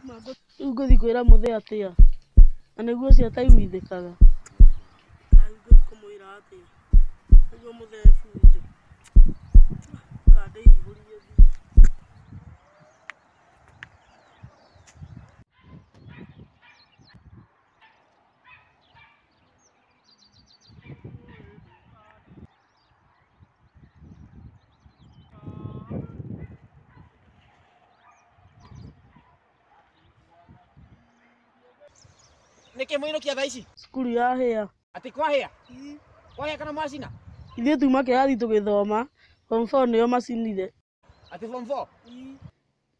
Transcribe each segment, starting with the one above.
Rĩu ngũthiĩ kwĩra mũthee atĩa na nĩguo ũcio ataiguithĩkaga. Rĩu ngũthiĩ kũmwĩra atĩa nĩguo mũthee bunje kandĩihũrie thiĩ. Nĩkĩ mũinũkia thaa ici? Cukuru yahĩa. Atĩ kwahĩa? Kwahĩa kana macina? Ithuĩ tuma kĩrathi tũgĩthoma, form 4 nĩo macinire. Atĩ form 4?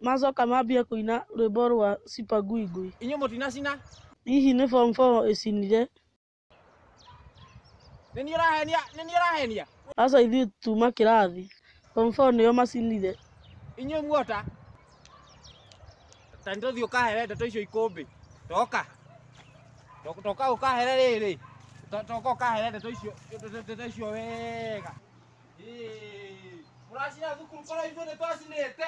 Macoka mambia kũina rwĩmbo rwa Super Ngui Ngui. Inyuĩ mũtinacina? Hihi nĩ form 4 ĩcinire? Nĩ niĩ ũrahenia? Aca ithuĩ tuma kĩrathi, form 4 nĩo macinire. Inyuĩ muota? Ta nĩtũthiĩ ũkahere ndeto icio ikũmbĩ. Toka ũkahere rĩrĩ. Toka ũkahere ndeto icio wega. Mũracina thukuru korwo ithuĩ nĩtwacinĩte.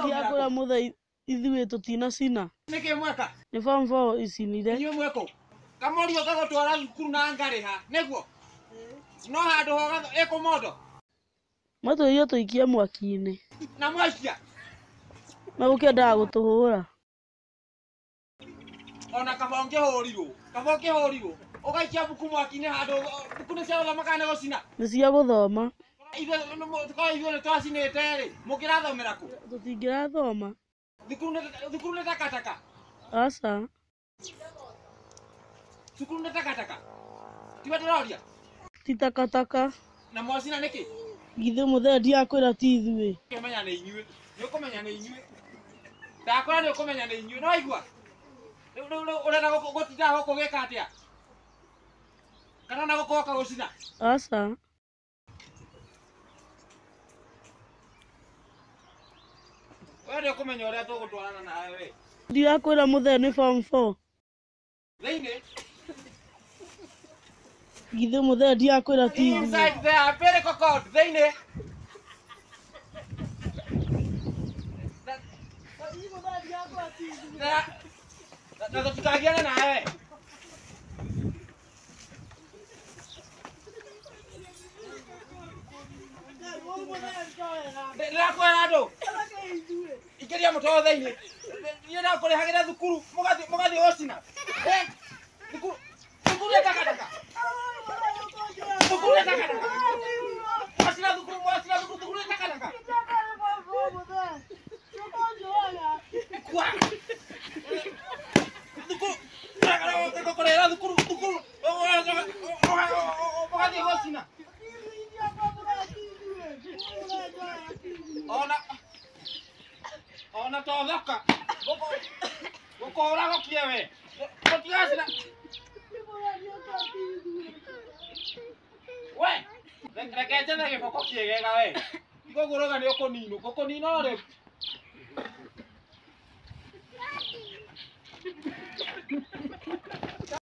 Ndiakũra mũthee ithuĩ tũtinacina. Nĩkĩ mweka? Nĩ form 4 icinire. Inyuĩ mwekũ? Kamorio gagũtwara thukuru na ngarĩha. Nĩguo? No handũ ho ĩkũmondo? Matũire tũikie mwaki-inĩ. Na mwaikia? Na gũkĩendaga gũtũhũra. Ona kaba ũngĩhũrirwo. Ũgaikia buku mwaki-inĩ handũ buku nĩ cia gũthoma kana nĩ gũcina? Nĩ cia gũthoma. Ithuĩ nĩ twacinĩte rĩ, mũkĩrathomera kũ? Tũtingĩrathoma. Thukuru nĩ takataka? Aca. Thukuru nĩ takataka? Tiwe ndĩroria? Ti takataka. Na mwacina nĩkĩ? Githĩ mũthee ndiakwĩra ti ithuĩ. Nĩũkũmenya nĩ inyuĩ. Ndakwĩra nĩũkũmenya nĩ inyuĩ. Nĩwaigua? Rĩu ũrenda gũtinda gũkũ gĩka atĩa? Kana ona gũkũ woka gũcina? Aca. Wewe nĩũkũmenya ũrĩa tũgũtwarana nawe we. Ndiakwĩra mũthee nĩ form 4. Thĩinĩ? Githĩ mũthee ndiakwĩra ti ithuĩ. Inside there, umbilical cord, thĩinĩ. Na tũtikagiane nawe. Ndĩrakwĩra andũ. Ingĩria mũtwe thĩinĩ. Niĩ ndakũrĩhagĩra thukuru, mũgathiĩ gũcina. Thukuru nĩ takataka. Thukuru nĩ takataka. Mwacina thukuru nĩ takataka. Kwa. Thukuru. Ndakũrĩhagĩra thukuru. Mũgathiĩ gũcina. Ona to thaka. Gũkũra gũkie we. Gũtigacina. We. Reke njene gĩboko kĩegega we. Igũgũrũga nĩ ũkũninwo. Gũkũnina rĩ.